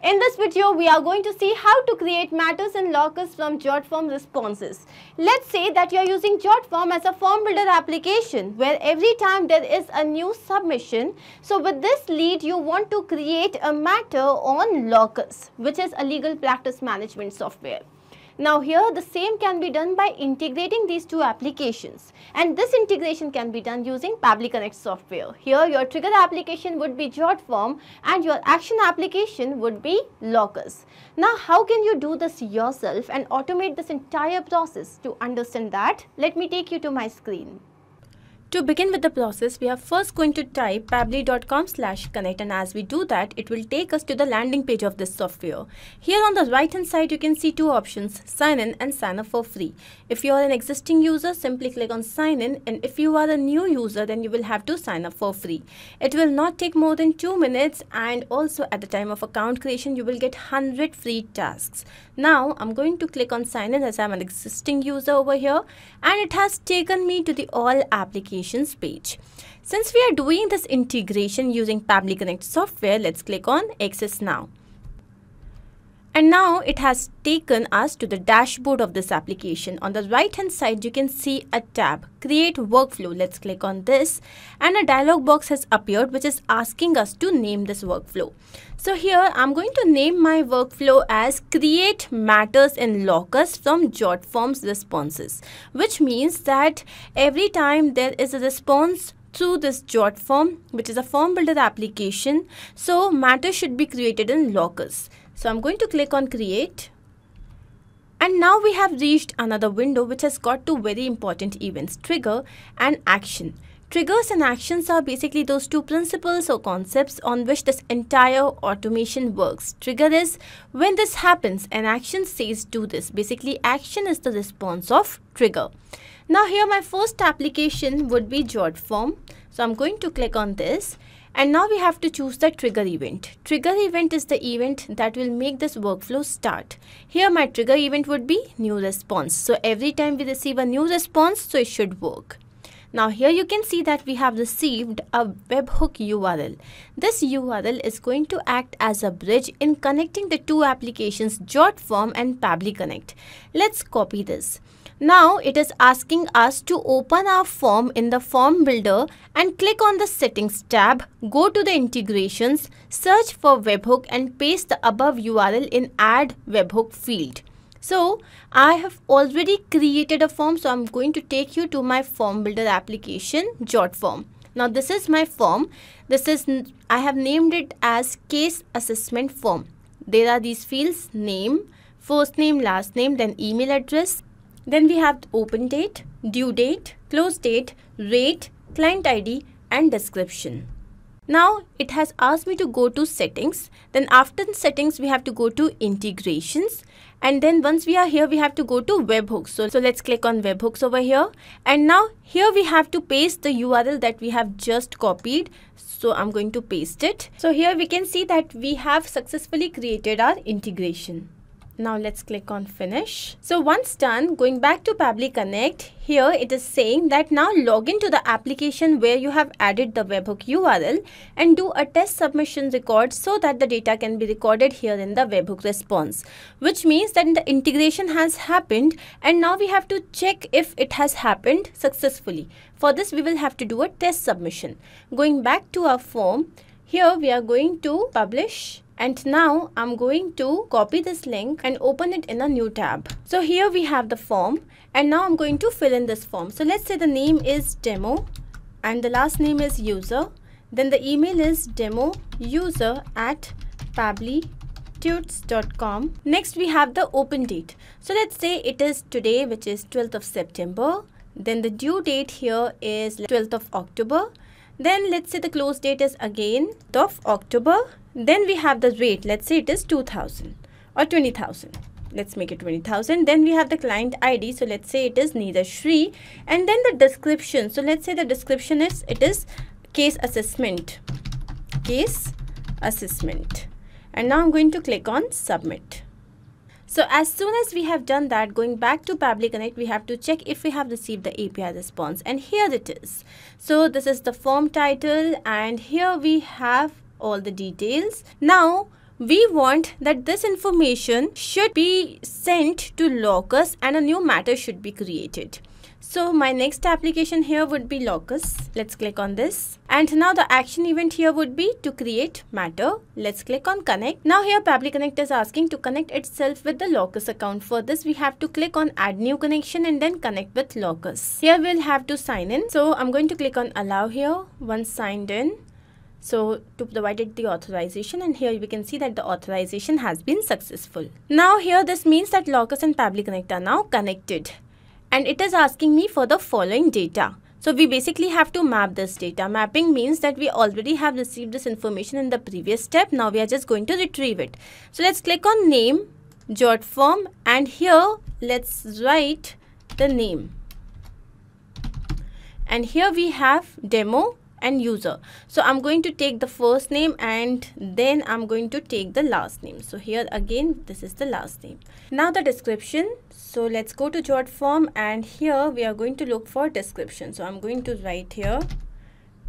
In this video, we are going to see how to create matters in Lawcus from Jotform Responses. Let's say that you are using Jotform as a form builder application where every time there is a new submission. So with this lead, you want to create a matter on Lawcus, which is a legal practice management software. Now here the same can be done by integrating these two applications, and this integration can be done using Pabbly Connect software. Here your trigger application would be Jotform and your action application would be Lawcus. Now how can you do this yourself and automate this entire process? To understand that, let me take you to my screen. To begin with the process, we are first going to type pabbly.com/connect, and as we do that, it will take us to the landing page of this software. Here on the right hand side, you can see two options, sign in and sign up for free. If you are an existing user, simply click on sign in, and if you are a new user, then you will have to sign up for free. It will not take more than 2 minutes, and also at the time of account creation, you will get 100 free tasks. Now I'm going to click on sign in as I'm an existing user over here, and it has taken me to the all applications page. Since we are doing this integration using Pabbly Connect software, let's click on Access Now. And now it has taken us to the dashboard of this application. On the right hand side, you can see a tab, Create Workflow. Let's click on this, and a dialog box has appeared which is asking us to name this workflow. So here I'm going to name my workflow as Create Matters in Lawcus from Jotform Responses, which means that every time there is a response through this Jotform, which is a form builder application, so matters should be created in Lawcus. So I'm going to click on create, and now we have reached another window which has got two very important events, trigger and action. Triggers and actions are basically those two principles or concepts on which this entire automation works. Trigger is when this happens, and action says do this. Basically, action is the response of trigger. Now here my first application would be Jotform. So I'm going to click on this. And now we have to choose the trigger event. Trigger event is the event that will make this workflow start. Here my trigger event would be new response. So every time we receive a new response, so it should work. Now here you can see that we have received a webhook URL. This URL is going to act as a bridge in connecting the two applications Jotform and Pabbly Connect. Let's copy this. Now it is asking us to open our form in the form builder and click on the settings tab, go to the integrations, search for webhook and paste the above URL in add webhook field. So I have already created a form, so I'm going to take you to my form builder application Jotform. Now this is my form. I have named it as case assessment form. There are these fields: name, first name, last name, then email address. Then we have open date, due date, close date, rate, client ID and description. Now it has asked me to go to settings. Then after the settings, we have to go to integrations. And then once we are here, we have to go to webhooks. So let's click on webhooks over here. And now here we have to paste the URL that we have just copied. So I'm going to paste it. So here we can see that we have successfully created our integration. Now let's click on finish. So once done, going back to Pabbly Connect, here it is saying that now log into the application where you have added the webhook URL and do a test submission record so that the data can be recorded here in the webhook response, which means that the integration has happened, and now we have to check if it has happened successfully. For this, we will have to do a test submission. Going back to our form, here we are going to publish. And now I'm going to copy this link and open it in a new tab. So here we have the form, and now I'm going to fill in this form. So let's say the name is demo and the last name is user. Then the email is demouser@pabblytuts.com. Next we have the open date. So let's say it is today, which is 12th of September. Then the due date here is 12th of October. Then let's say the close date is again 12th of October. Then we have the rate. Let's say it is 2000 or 20,000. Let's make it 20,000. Then we have the client ID. So let's say it is neither Shri. And then the description. So let's say the description is, it is case assessment. Case assessment. And now I'm going to click on submit. So as soon as we have done that, going back to Pabbly Connect, we have to check if we have received the API response, and here it is. So this is the form title, and here we have all the details. Now we want that this information should be sent to Lawcus and a new matter should be created. So my next application here would be Lawcus. Let's click on this. And now the action event here would be to create matter. Let's click on connect. Now here Pabbly Connect is asking to connect itself with the Lawcus account. For this we have to click on add new connection and then connect with Lawcus. Here we'll have to sign in. So I'm going to click on allow here. Once signed in, so to provide it the authorization, and here we can see that the authorization has been successful. Now here this means that Lawcus and Pabbly Connect are now connected. And it is asking me for the following data. So we basically have to map this data. Mapping means that we already have received this information in the previous step. Now we are just going to retrieve it. So let's click on name, Jotform, and here let's write the name. And here we have demo and user. So I'm going to take the first name and then I'm going to take the last name. So here again, this is the last name. Now the description. So let's go to Jotform and here we are going to look for description. So I'm going to write here,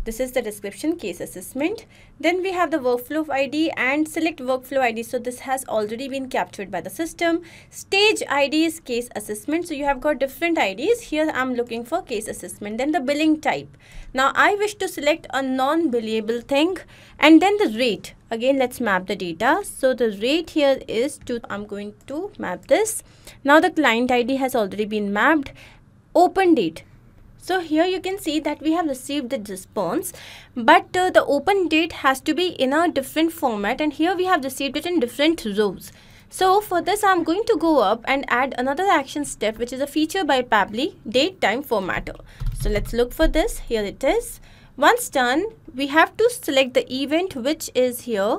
this is the description, case assessment. Then we have the workflow ID and select workflow ID. So this has already been captured by the system. Stage ID is case assessment. So you have got different IDs. Here I'm looking for case assessment. Then the billing type. Now I wish to select a non-billable thing, and then the rate. Again, let's map the data. So the rate here is I'm going to map this. Now the client ID has already been mapped. Open date. So here you can see that we have received the response, but the open date has to be in a different format, and here we have received it in different rows. So for this I'm going to go up and add another action step, which is a feature by Pabbly, date time formatter. So let's look for this. Here it is. Once done, we have to select the event which is here,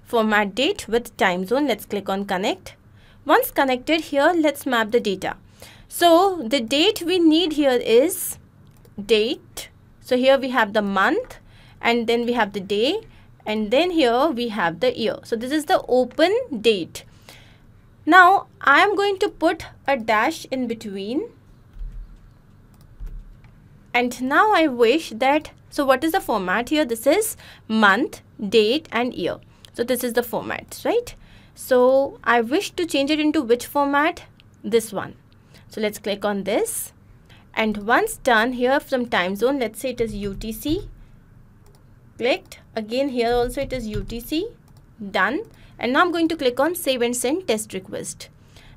format date with time zone. Let's click on connect. Once connected, here let's map the data. So the date we need here is date. So here we have the month, and then we have the day, and then here we have the year. So this is the open date. Now I am going to put a dash in between. And now I wish that, so what is the format here? This is month, date and year. So this is the format, right? So I wish to change it into which format? This one. So let's click on this, and once done, here from time zone, let's say it is UTC. Clicked. Again here also it is UTC. Done. And now I'm going to click on save and send test request.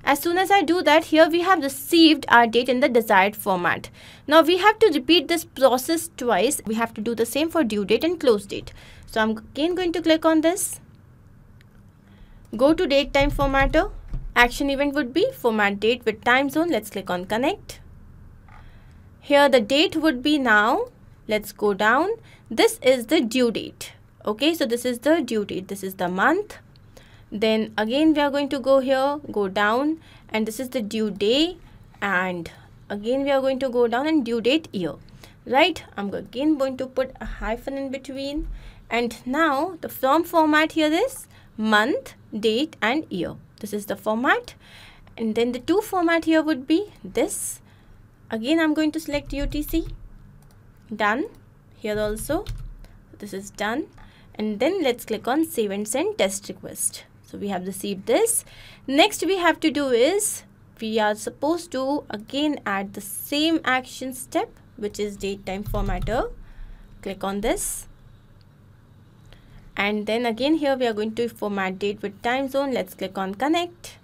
As soon as I do that, here we have received our date in the desired format. Now we have to repeat this process twice. We have to do the same for due date and close date. So I'm again going to click on this. Go to date time formatter. Action event would be format date with time zone. Let's click on connect. Here the date would be now. Let's go down. This is the due date. Okay, so this is the due date. This is the month. Then again we are going to go here, go down, and this is the due day, and again we are going to go down and due date year. Right, I'm again going to put a hyphen in between, and now the from format here is month, date and year. This is the format, and then the to format here would be this. Again I'm going to select UTC. Done. Here also this is done, and then let's click on save and send test request. So we have received this. Next we have to do is we are supposed to again add the same action step, which is date time formatter. Click on this, and then again here we are going to format date with time zone. Let's click on connect,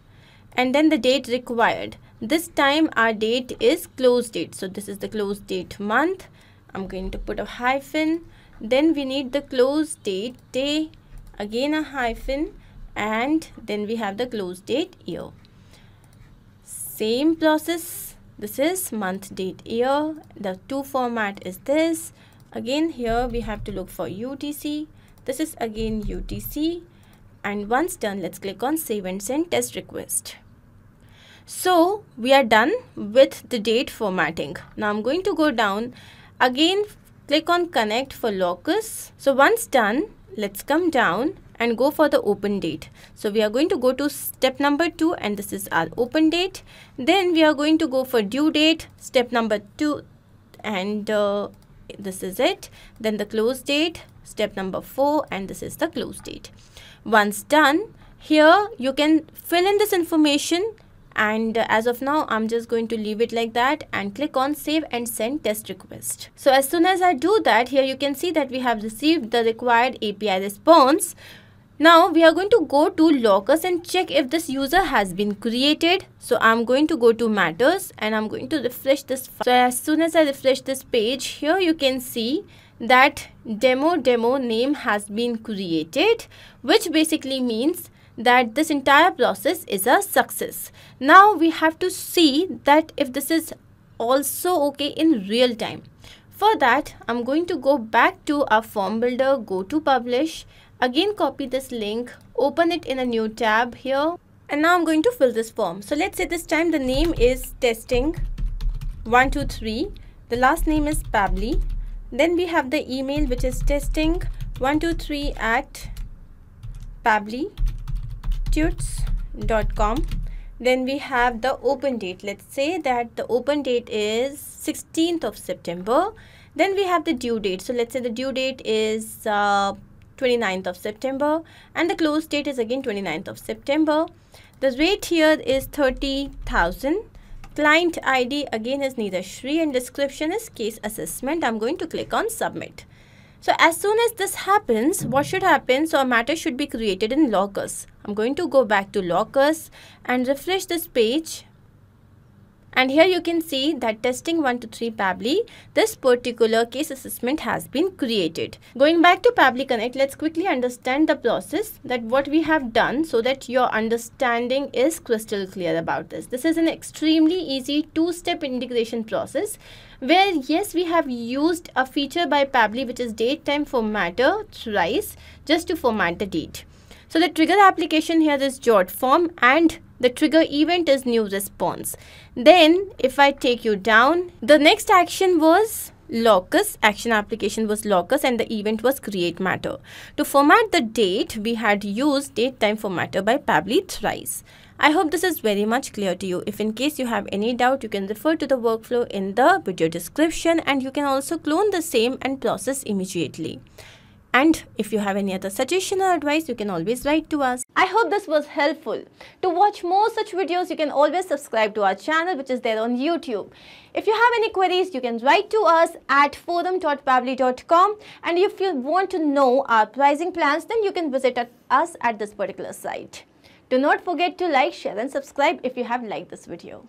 and then the date required. This time our date is close date. So this is the close date month. I'm going to put a hyphen. Then we need the close date day, again a hyphen, and then we have the close date year. Same process. This is month, date, year. The to format is this. Again here we have to look for UTC. This is again UTC, and once done, let's click on save and send test request. So we are done with the date formatting. Now I'm going to go down again, click on connect for Lawcus. So once done, let's come down and go for the open date. So we are going to go to step number 2, and this is our open date. Then we are going to go for due date, step number 2, and this is it. Then the close date, step number 4, and this is the close date. Once done, here you can fill in this information, and as of now I'm just going to leave it like that and click on save and send test request. So as soon as I do that, here you can see that we have received the required API response. Now we are going to go to Lawcus and check if this user has been created. So I'm going to go to matters and I'm going to refresh this file. So as soon as I refresh this page, here you can see that demo name has been created, which basically means that this entire process is a success. Now we have to see that if this is also okay in real time. For that, I'm going to go back to our form builder, go to publish, again copy this link, open it in a new tab here, and now I'm going to fill this form. So let's say this time the name is testing 123, the last name is Pabbly, then we have the email which is testing123@pabblytuts.com. Then we have the open date. Let's say that the open date is 16th of September. Then we have the due date. So let's say the due date is 29th of September and the close date is again 29th of September. The rate here is 30,000. Client ID again is Neeraj and description is case assessment. I'm going to click on submit. So as soon as this happens, what should happen? So a matter should be created in Lawcus. I'm going to go back to Lawcus and refresh this page. And here you can see that testing 123 Pabbly, this particular case assessment has been created. Going back to Pabbly Connect, let's quickly understand the process that what we have done so that your understanding is crystal clear about this. This is an extremely easy two-step integration process where yes, we have used a feature by Pabbly which is date time formatter thrice just to format the date. So the trigger application here is Jotform and the trigger event is new response. Then if I take you down, the next action was Lawcus, action application was Lawcus and the event was create matter. To format the date, we had used date time formatter by Pabbly thrice. I hope this is very much clear to you. If in case you have any doubt, you can refer to the workflow in the video description and you can also clone the same and process immediately. And if you have any other suggestion or advice, you can always write to us. I hope this was helpful. To watch more such videos, you can always subscribe to our channel which is there on YouTube. If you have any queries, you can write to us at forum.pabbly.com, and if you want to know our pricing plans, then you can visit us at this particular site. Do not forget to like, share and subscribe if you have liked this video.